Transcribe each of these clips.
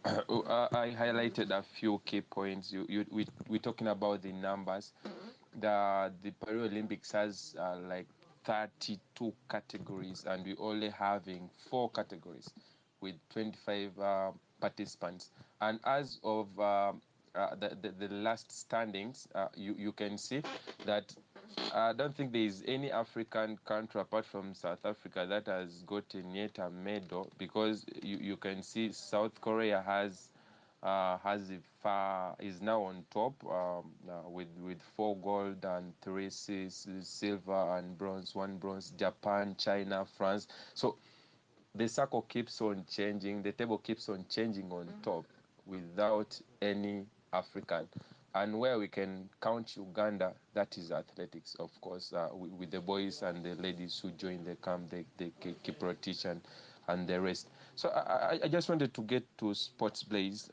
I highlighted a few key points. We're talking about the numbers. The Paralympics has like 32 categories, and we're only having 4 categories with 25 participants. And as of the last standings, you can see that I don't think there is any African country apart from South Africa that has gotten yet a medal, because you can see South Korea has is now on top with 4 gold and 3 silver and bronze, 1 bronze. Japan, China, France. So the circle keeps on changing, the table keeps on changing on top without any African. And where we can count Uganda, that is athletics, of course, with the boys and the ladies who join the camp, the Kiprotich and the rest. So I just wanted to get to Sports Blaze.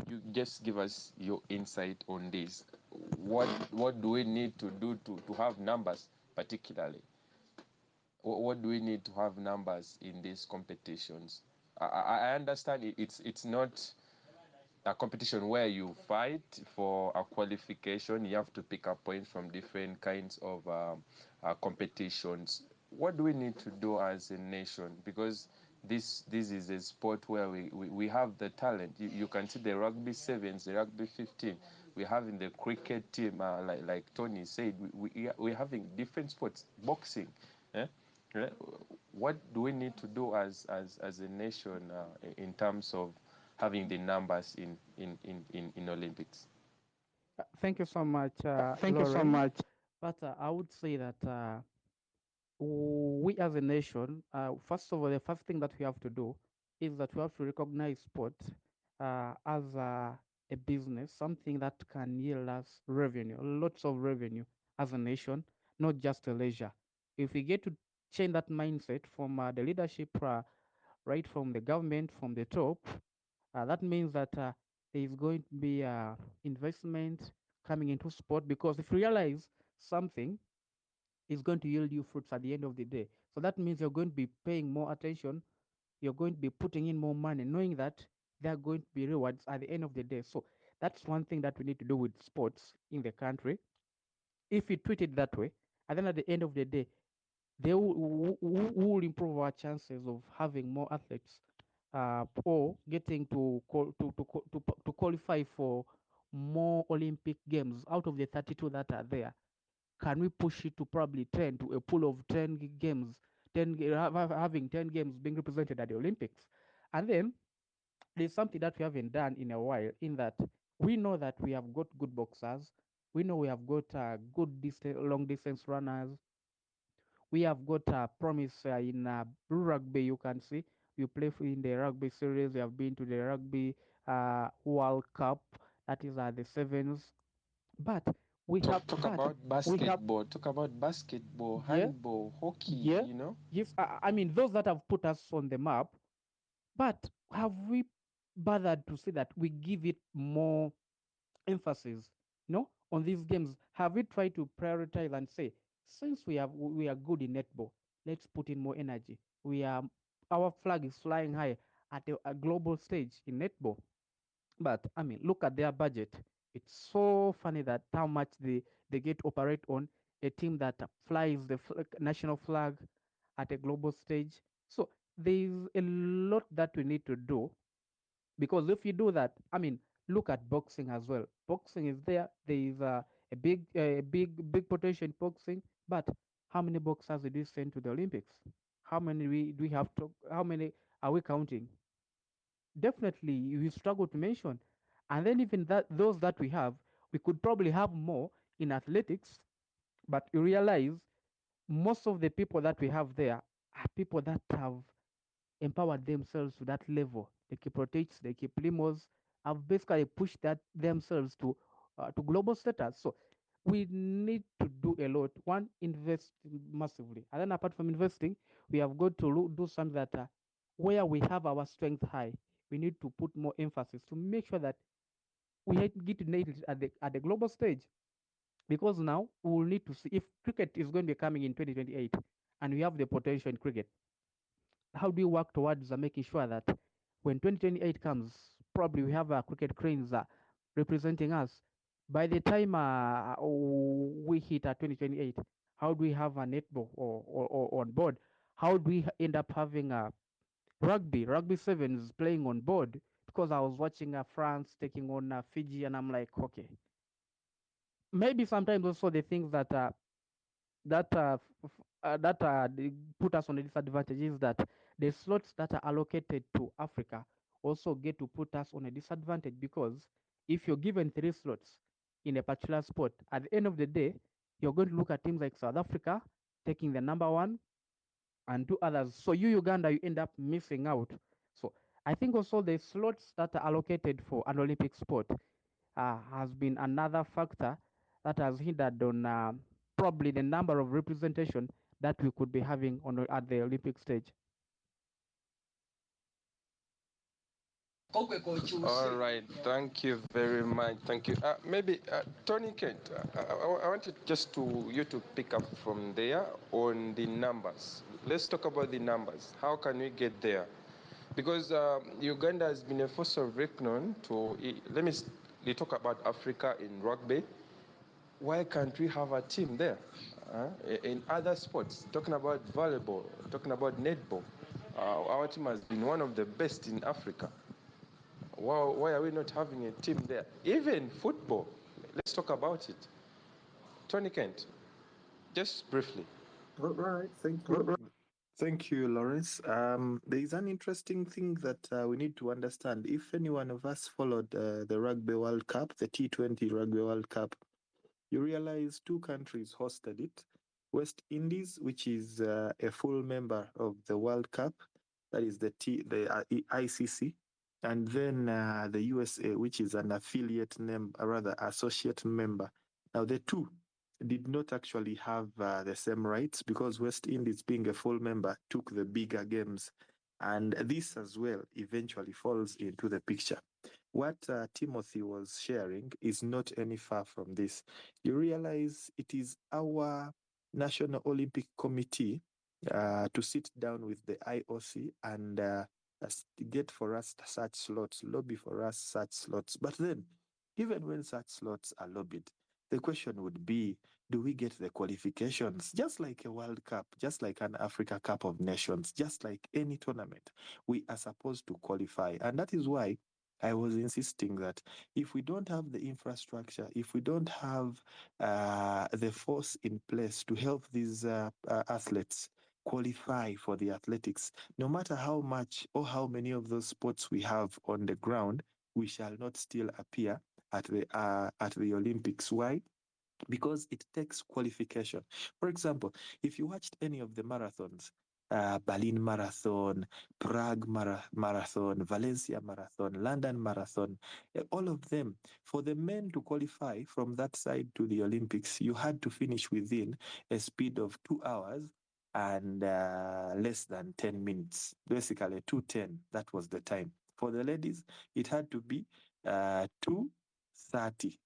You just give us your insight on this. What do we need to do to have numbers, particularly? What do we need to have numbers in these competitions? I understand it's not a competition where you fight for a qualification. You have to pick up points from different kinds of competitions. What do we need to do as a nation? Because this is a sport where we have the talent. You can see the rugby sevens, the rugby 15. We have in the cricket team, like Tony said, we're having different sports, boxing. Eh? Eh, What do we need to do as a nation in terms of having the numbers in Olympics? Thank you so much, Thank you so Lawrence. much. But I would say that we as a nation, first of all, the first thing that we have to do is that we have to recognize sport as a business, something that can yield us revenue, lots of revenue as a nation, not just a leisure. If we get to change that mindset from the leadership, right from the government, from the top, that means that there is going to be investment coming into sport, because if you realize something is going to yield you fruits at the end of the day. So that means you're going to be paying more attention, you're going to be putting in more money, knowing that there are going to be rewards at the end of the day. So that's one thing that we need to do with sports in the country. If we treat it that way, and then at the end of the day, they will improve our chances of having more athletes or getting to qualify for more Olympic games out of the 32 that are there. Can we push it to probably 10, to a pool of 10 games, 10 having 10 games being represented at the Olympics? And then there's something that we haven't done in a while, in that we know that we have got good boxers, we know we have got good distance, long distance runners, we have got a promise in rugby. You can see you play in the rugby series, you have been to the rugby World Cup, that is the sevens. But we have, Talk about basketball. Talk about basketball, yeah, handball, hockey. yeah, yes, I mean, those that have put us on the map. But have we bothered to see that we give it more emphasis, on these games? Have we tried to prioritize and say, since we are good in netball, let's put in more energy. Our flag is flying high at a global stage in netball. But I mean, look at their budget. It's so funny that how much they get to operate on a team that flies the national flag at a global stage. So there's a lot that we need to do, because if you do that, I mean, look at boxing as well. Boxing is there. There is big potential in boxing. But how many boxers did we send to the Olympics? How many do we have to? How many are we counting? Definitely we struggle to mention. And then even that, those that we have, we could probably have more in athletics. But you realize most of the people that we have there are people that have empowered themselves to that level. The Kiprotich, the Kiplimos have basically pushed that themselves to global status. So we need to do a lot. One, invest massively, and then apart from investing, we have got to do something that where we have our strength high, we need to put more emphasis to make sure that we get to nail it at the global stage. Because now we will need to see if cricket is going to be coming in 2028, and we have the potential in cricket. How do you work towards making sure that when 2028 comes, probably we have cricket cranes representing us. By the time we hit 2028, how do we have a netball or on board? How do we end up having a rugby sevens playing on board? Because I was watching France taking on Fiji, and I'm like, okay, maybe sometimes also the things that they put us on a disadvantage is that the slots that are allocated to Africa also get to put us on a disadvantage, because if you're given 3 slots in a particular sport, at the end of the day, you're going to look at teams like South Africa taking the number 1 and 2 others. So you Uganda, you end up missing out. So I think also the slots that are allocated for an Olympic sport has been another factor that has hindered on probably the number of representation that we could be having on at the Olympic stage. All right, thank you very much. Thank you. Maybe Tony Kent, I wanted just you to pick up from there on the numbers. Let's talk about the numbers. How can we get there? Because Uganda has been a force of reckoning to. Let me talk about Africa in rugby. Why can't we have a team there? In other sports, talking about volleyball, talking about netball, our team has been one of the best in Africa. Why are we not having a team there? Even football, let's talk about it. Tony Kent, just briefly. All right, thank you. Thank you, Lawrence. There is an interesting thing that we need to understand. If any one of us followed the Rugby World Cup, the T20 Rugby World Cup, you realize 2 countries hosted it. West Indies, which is a full member of the World Cup, that is the ICC, and then the USA, which is an affiliate rather associate member. Now, the two did not actually have the same rights, because West Indies, being a full member, took the bigger games. And this as well eventually falls into the picture. What Timothy was sharing is not any far from this. You realize it is our National Olympic Committee to sit down with the IOC and get for us such slots, lobby for us such slots. But then, even when such slots are lobbied, the question would be, do we get the qualifications? Just like a World Cup, just like an Africa Cup of Nations, just like any tournament, we are supposed to qualify. And that is why I was insisting that if we don't have the infrastructure, if we don't have the force in place to help these athletes qualify for the athletics, no matter how much or how many of those sports we have on the ground, we shall not still appear at the Olympics. Why? Because it takes qualification. For example, if you watched any of the marathons, Berlin Marathon, Prague Marathon, Valencia Marathon, London Marathon, all of them, for the men to qualify from that side to the Olympics, you had to finish within a speed of 2 hours and less than 10 minutes. Basically, 2:10, that was the time. For the ladies, it had to be 2:30.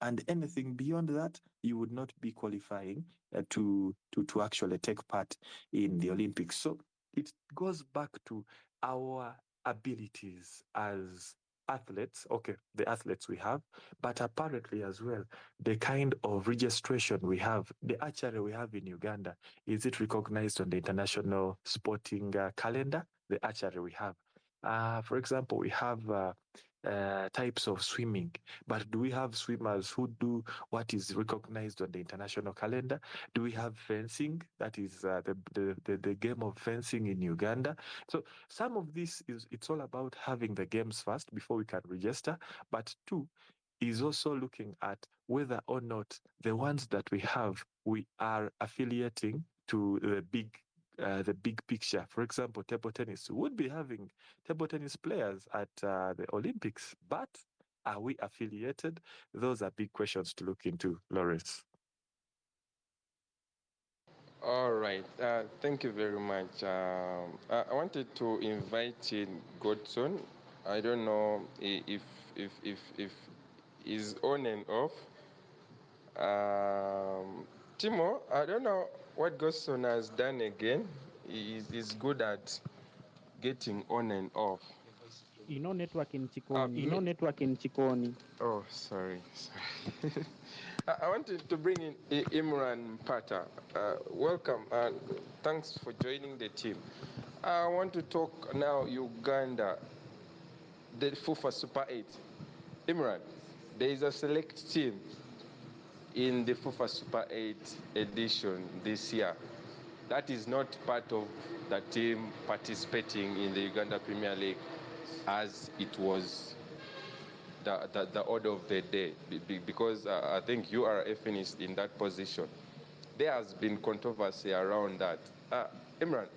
And anything beyond that, you would not be qualifying to actually take part in the Olympics. So it goes back to our abilities as athletes, okay, the athletes we have, but apparently as well, the kind of registration we have, the archery we have in Uganda, is it recognized on the international sporting calendar? The archery we have. For example, we have types of swimming, but do we have swimmers who do what is recognized on the international calendar? Do we have fencing? That is the game of fencing in Uganda. So some of this it's all about having the games first before we can register. But two is also looking at whether or not the ones that we are affiliating to the big picture. For example, table tennis would be having table tennis players at the Olympics, but are we affiliated? Those are big questions to look into, Lawrence. All right, thank you very much. I wanted to invite in Godson. I don't know if is on and off. Timo, I don't know what Godson has done again. He's good at getting on and off. network in Chikoni. network in Chikoni. Oh, sorry. I wanted to bring in Imran Pata. Welcome. Thanks for joining the team. I want to talk now Uganda, the FUFA Super 8. Imran, there is a select team in the FUFA Super 8 edition this year that is not part of the team participating in the Uganda Premier League as it was the order of the day, because I think you are a finished in that position. There has been controversy around that. Imran,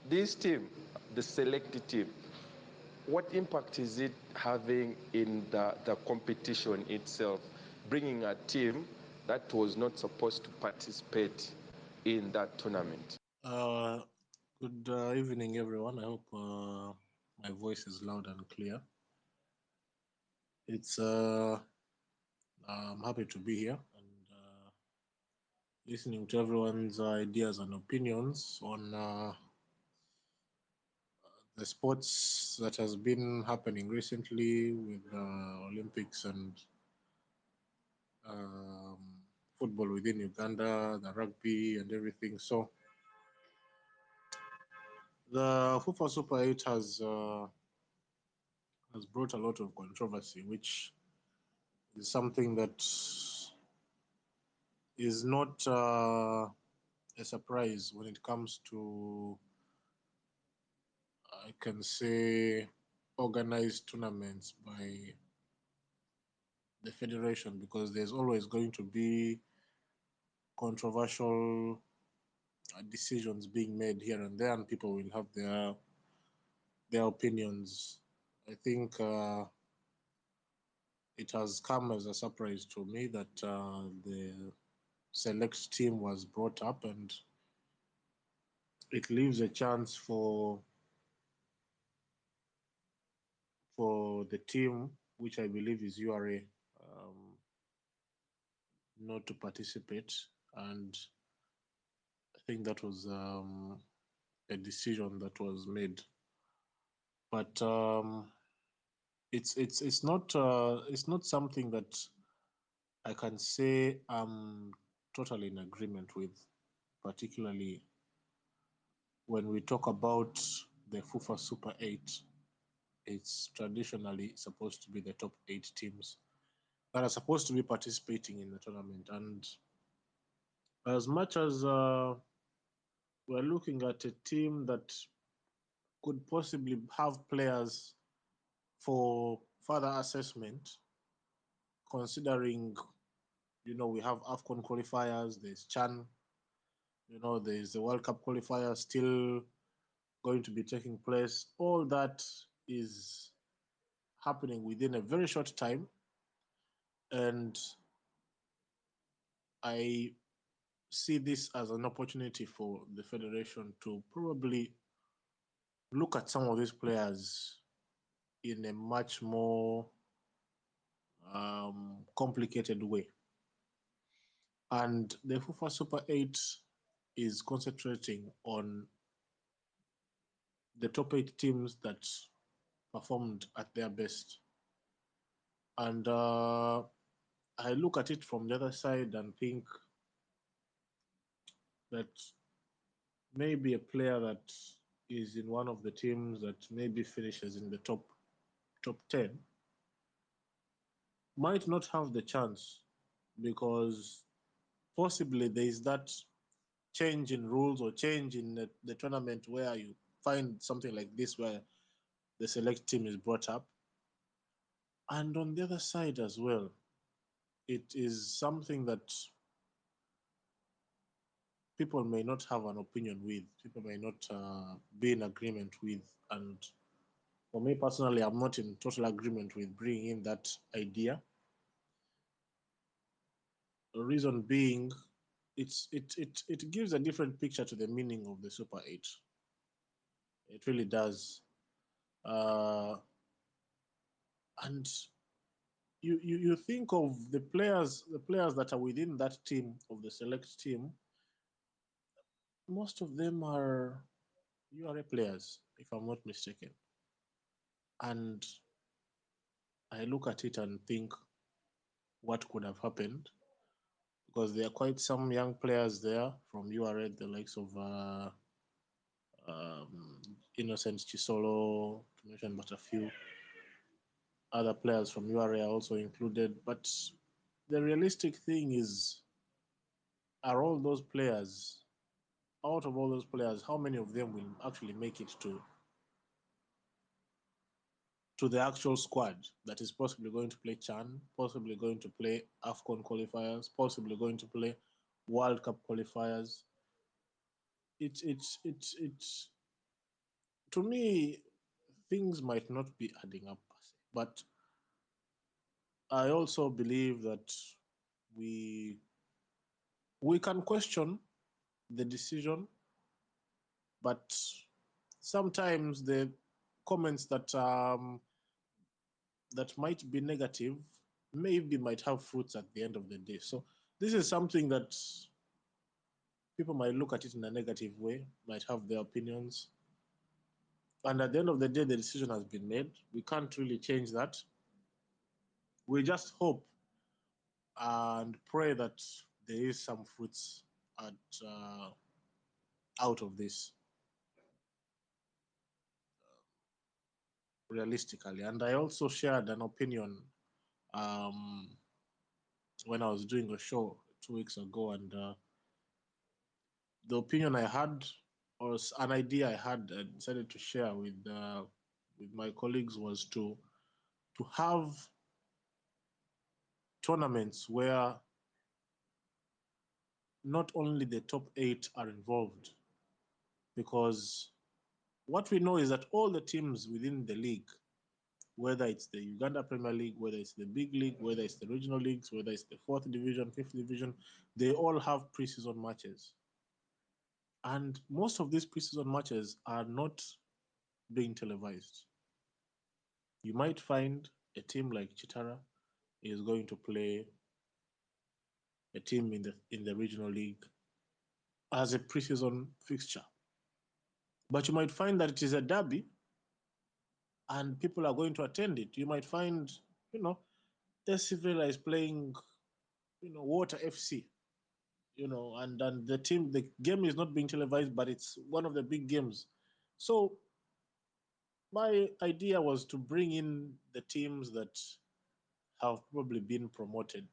this team, the selected team, what impact is it having in the competition itself, bringing a team that was not supposed to participate in that tournament? Good evening, everyone. I hope my voice is loud and clear. It's I'm happy to be here and listening to everyone's ideas and opinions on the sports that has been happening recently with Olympics and football within Uganda, the rugby and everything. So the FUFA Super 8 has brought a lot of controversy, which is something that is not a surprise when it comes to, I can say, organized tournaments by the federation, because there's always going to be controversial decisions being made here and there, and people will have their opinions. I think it has come as a surprise to me that the select team was brought up, and it leaves a chance for the team, which I believe is URA, not to participate. And I think that was a decision that was made. But it's not something that I can say I'm totally in agreement with, particularly when we talk about the FUFA Super 8. It's traditionally supposed to be the top 8 teams that are supposed to be participating in the tournament. And as much as we're looking at a team that could possibly have players for further assessment, considering, we have AFCON qualifiers, there's CHAN, there's the World Cup qualifier still going to be taking place. All that is happening within a very short time. And I see this as an opportunity for the federation to probably look at some of these players in a much more complicated way. And the FUFA Super 8 is concentrating on the top 8 teams that performed at their best. And I look at it from the other side and think that maybe a player that is in one of the teams that maybe finishes in the top 10 might not have the chance, because possibly there is that change in rules or change in the tournament where you find something like this where the select team is brought up. And on the other side as well, it is something that people may not have an opinion with, people may not be in agreement with. And for me personally, I'm not in total agreement with bringing in that idea. The reason being, it gives a different picture to the meaning of the Super 8. It really does. And you think of the players that are within that team, of the select team, most of them are URA players, if I'm not mistaken. And I look at it and think what could have happened, because there are quite some young players there from URA, the likes of Innocent Chisolo, to mention but a few. Other players from URA are also included. But the realistic thing is, are all those players, out of all those players, how many of them will actually make it to the actual squad that is possibly going to play CHAN, possibly going to play AFCON qualifiers, possibly going to play World Cup qualifiers? It's to me, things might not be adding up, but I also believe that we can question the decision, but sometimes the comments that that might be negative maybe might have fruits at the end of the day. So this is something that people might look at it in a negative way, might have their opinions. And at the end of the day, the decision has been made. We can't really change that. We just hope and pray that there is some fruits at, out of this, realistically. And I also shared an opinion when I was doing a show 2 weeks ago, and the opinion I had, or an idea I had, decided to share with my colleagues, was to have tournaments where not only the top 8 are involved, because what we know is that all the teams within the league, whether it's the Uganda Premier League, whether it's the big league, whether it's the regional leagues, whether it's the 4th division, 5th division, they all have preseason matches. And most of these preseason matches are not being televised. You might find a team like Chitara is going to play a team in the regional league as a preseason fixture. But you might find that it is a derby and people are going to attend it. You might find, SC Villa is playing, Water FC, and the game is not being televised, but it's one of the big games. So my idea was to bring in the teams that have probably been promoted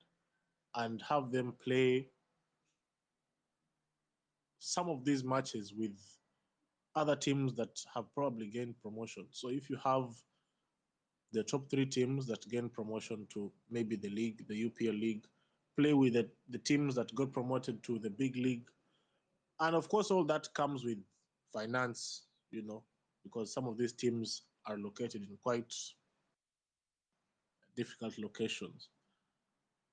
and have them play some of these matches with other teams that have probably gained promotion. So if you have the top 3 teams that gain promotion to maybe the league, the UPL league, play with the teams that got promoted to the big league. And of course, all that comes with finance, because some of these teams are located in quite difficult locations.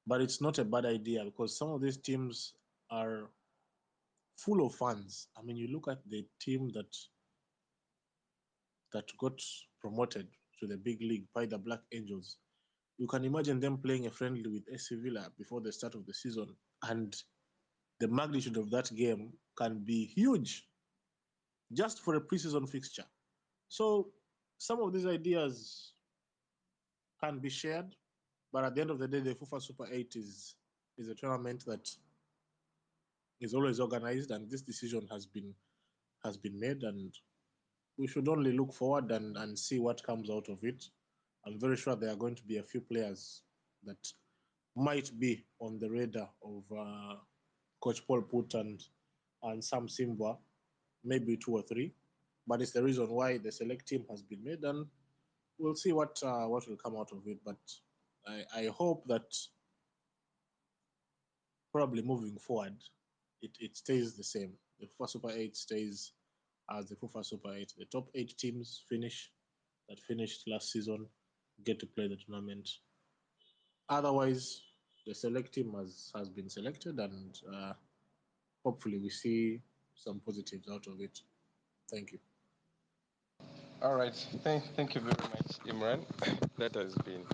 But it's not a bad idea, because some of these teams are full of fans. I mean, you look at the team that got promoted to the big league by the Black Angels. You can imagine them playing a friendly with SC Villa before the start of the season, and the magnitude of that game can be huge just for a preseason fixture. So some of these ideas can be shared, but at the end of the day, the FUFA Super 8 is a tournament that is always organized, and this decision has been made, and we should only look forward and see what comes out of it. I'm very sure there are going to be a few players that might be on the radar of Coach Paul Put and Sam Simbwa, maybe 2 or 3. But it's the reason why the select team has been made, and we'll see what will come out of it. But I hope that probably moving forward, it stays the same. The FUFA Super 8 stays as the FUFA Super 8. The top 8 teams that finished last season get to play the tournament. Otherwise, the select team has been selected, and hopefully we see some positives out of it. Thank you. All right. Thank you very much, Imran. That has been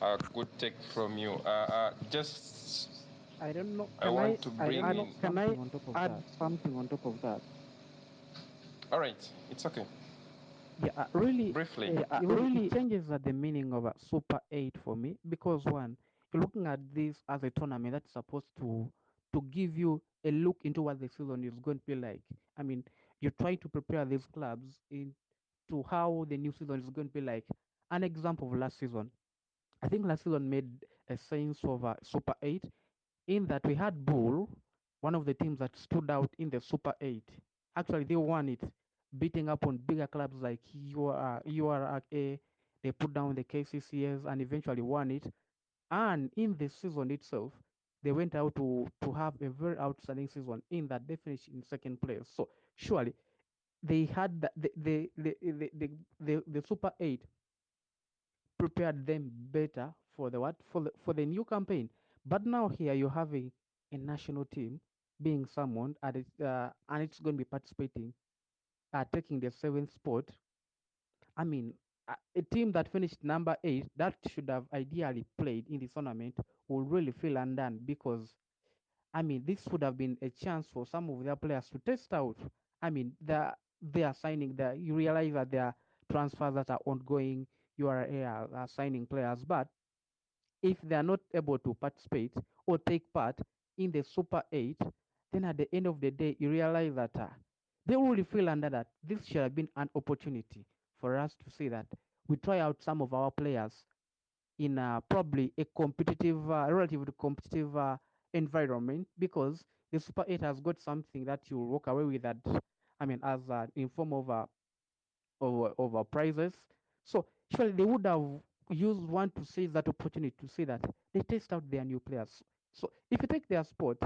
a good take from you. Just I don't know. I want to bring in. Can I add something on top of that? All right, it's okay. Really, Briefly. it changes the meaning of a Super 8 for me because one, you're looking at this as a tournament that's supposed to give you a look into what the season is going to be like. I mean, you're trying to prepare these clubs into how the new season is going to be like. An example of last season, I think last season made a sense of a Super 8 in that we had Bull, one of the teams that stood out in the Super 8. Actually, they won it, beating up on bigger clubs like URA. They put down the KCCS and eventually won it. And in the season itself, they went out to have a very outstanding season in that they finished in second place. So surely they had the Super 8 prepared them better for the what for the new campaign. But now here you're having a national team being summoned at it, and it's going to be participating, taking the seventh spot. I mean, a team that finished number 8 that should have ideally played in the tournament will really feel undone because I mean this would have been a chance for some of their players to test out. I mean, they are signing. You realize that there are transfers that are ongoing. You are signing players, but if they are not able to participate or take part in the Super 8, then at the end of the day, you realize that they will feel under that this should have been an opportunity for us to see that we try out some of our players in probably a competitive, relatively competitive environment because the Super 8 has got something that you walk away with that, I mean, as in form of prizes. So surely they would have used one to seize that opportunity to say that they test out their new players. So if you take their sport,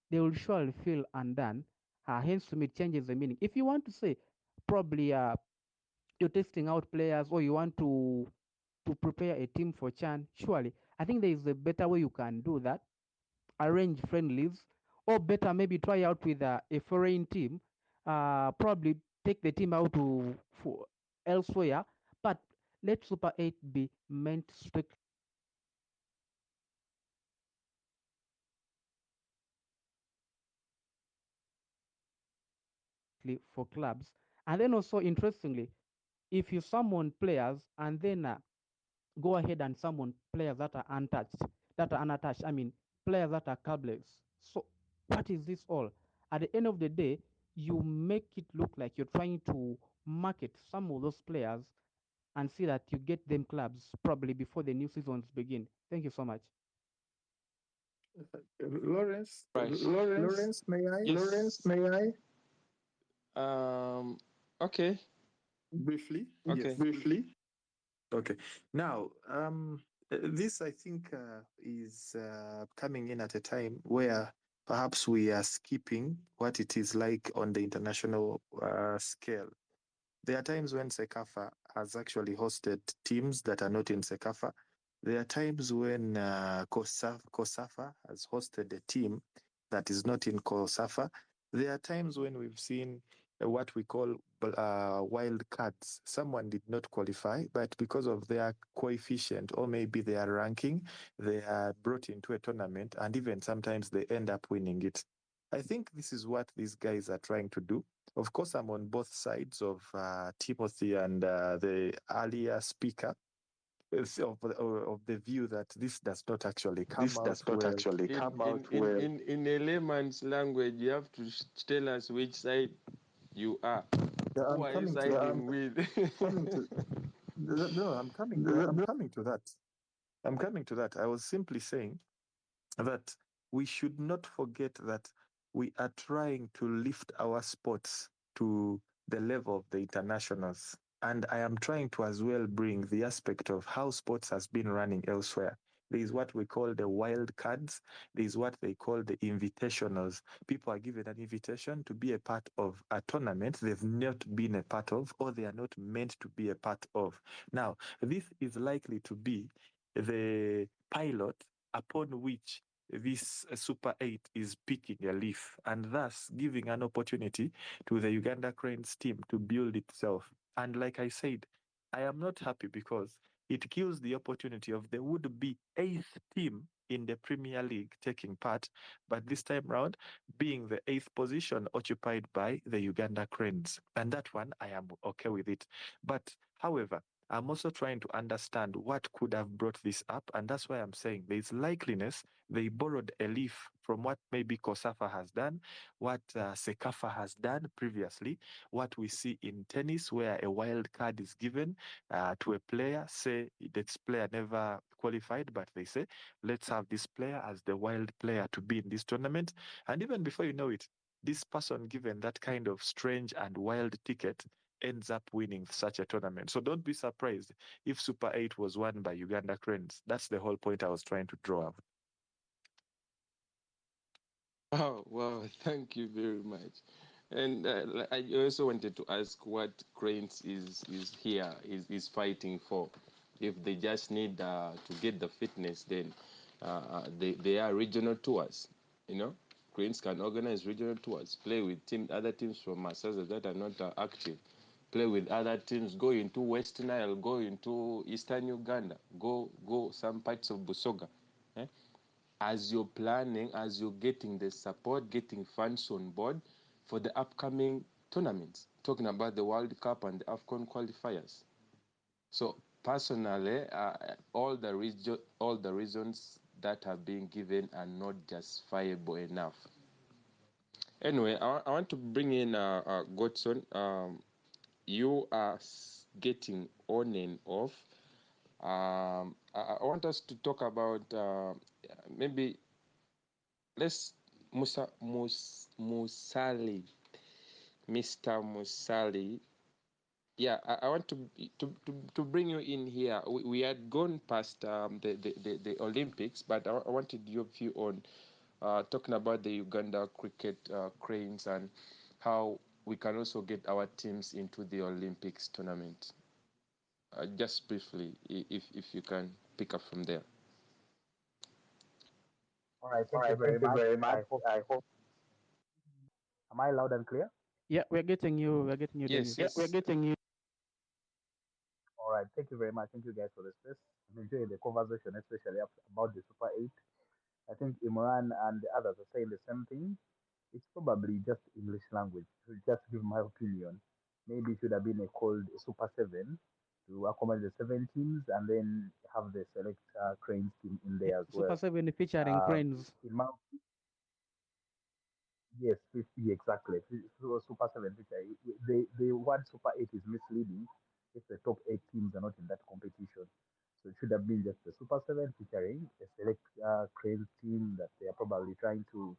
they will surely feel undone. Hence, to me, it changes the meaning. If you want to say probably you're testing out players or you want to prepare a team for Chan, surely I think there is a better way you can do that. Arrange friendlies, or better maybe try out with a foreign team. Probably take the team out to for elsewhere, but let Super 8 be meant strictly for clubs. And then also interestingly, if you summon players and then go ahead and summon players that are untouched, that are unattached. I mean, players that are clubless. So, what is this all? At the end of the day, you make it look like you're trying to market some of those players and see that you get them clubs probably before the new seasons begin. Thank you so much. Lawrence, Right. Lawrence, may I? Yes. Lawrence, may I? Okay. Briefly? Okay. Yes. Briefly? Okay. Now, this I think is coming in at a time where perhaps we are skipping what it is like on the international scale. There are times when CECAFA has actually hosted teams that are not in CECAFA. There are times when COSAFA has hosted a team that is not in COSAFA. There are times when we've seen what we call wild cards. Someone did not qualify, but because of their coefficient or maybe their ranking, they are brought into a tournament and even sometimes they end up winning it. I think this is what these guys are trying to do. Of course, I'm on both sides of Timothy and the earlier speaker of the view that this does not actually come out well. In a layman's language, you have to tell us which side you are. Yeah, Who are you siding with? coming to, no, I'm coming. I'm coming to that. I'm coming to that. I was simply saying that we should not forget that we are trying to lift our sports to the level of the internationals. And I am trying to as well bring the aspect of how sports has been running elsewhere. There is what we call the wild cards. There is what they call the invitationals. People are given an invitation to be a part of a tournament they've not been a part of or they are not meant to be a part of. Now, this is likely to be the pilot upon which this Super 8 is picking a leaf and thus giving an opportunity to the Uganda Cranes team to build itself. And like I said, I am not happy because it kills the opportunity of the would-be eighth team in the Premier League taking part, but this time round being the eighth position occupied by the Uganda Cranes. And that one, I am okay with it. But however, I'm also trying to understand what could have brought this up, and that's why I'm saying there's likeliness they borrowed a leaf from what maybe Kosafa has done, what Sekafa has done previously, what we see in tennis, where a wild card is given to a player. Say this player never qualified, but they say, let's have this player as the wild player to be in this tournament. And even before you know it, this person given that kind of strange and wild ticket ends up winning such a tournament. So don't be surprised if Super 8 was won by Uganda Cranes. That's the whole point I was trying to draw out. Oh, wow, thank you very much. And I also wanted to ask what Cranes is here is fighting for. If they just need to get the fitness, then they are regional tours. You know, Cranes can organize regional tours, play with other teams from Massaza that are not active, play with other teams, go into West Nile, go into Eastern Uganda, go some parts of Busoga. Eh? As you're planning, as you're getting the support, getting funds on board for the upcoming tournaments, talking about the World Cup and the AFCON qualifiers. So personally, all the reasons that have been given are not justifiable enough. Anyway, I want to bring in Godson. You are getting on and off. I want us to talk about maybe let's Musali, Mr. Musali. Yeah, I want to bring you in here. We had gone past the Olympics, but I wanted your view on talking about the Uganda cricket cranes and how we can also get our teams into the Olympics tournament. Just briefly, if you can pick up from there. All right, All thank you right, very thank you much. very much. I hope, I hope. am I loud and clear? Yeah, we're getting you. We're getting you, Yes, Dennis. yes. We're getting you. All right, thank you very much. Thank you guys for the space. I'm enjoying the conversation, especially about the Super 8. I think Imran and the others are saying the same thing. It's probably just English language. To just give my opinion, maybe it should have been called a Super 7 to accommodate the seven teams and then have the select cranes team in Yeah, there as Super well. 7 featuring Um, cranes. in my Yes, 50, exactly. So Super 7 feature. The word Super 8 is misleading if the top eight teams are not in that competition. So it should have been just the Super 7 featuring a select crazy team that they are probably trying to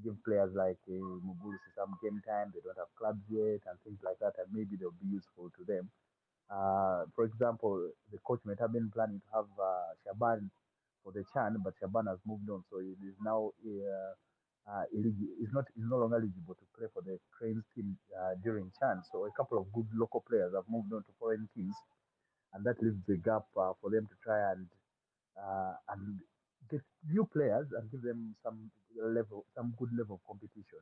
give players like Mugurusi some game time. They don't have clubs yet and things like that, and maybe they'll be useful to them. For example, the coach might have been planning to have Shaban for the Chan, but Shaban has moved on, so he is now is no longer eligible to play for the Cranes team during Chan. So a couple of good local players have moved on to foreign teams, and that leaves the gap for them to try and get new players and give them some good level of competition.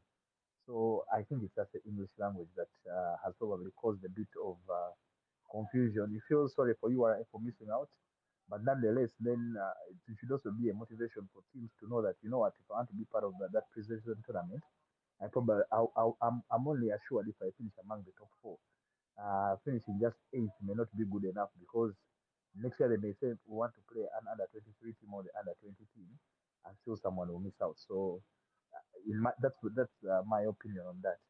So I think it's just the English language that has probably caused a bit of confusion. You feel sorry for you for missing out, but nonetheless, then it should also be a motivation for teams to know that, you know what, if I want to be part of that preseason tournament, I'm only assured if I finish among the top four. Finishing just eighth may not be good enough because next year they may say we want to play an under 23 team or the under 20 team, and still someone will miss out. So that's my opinion on that.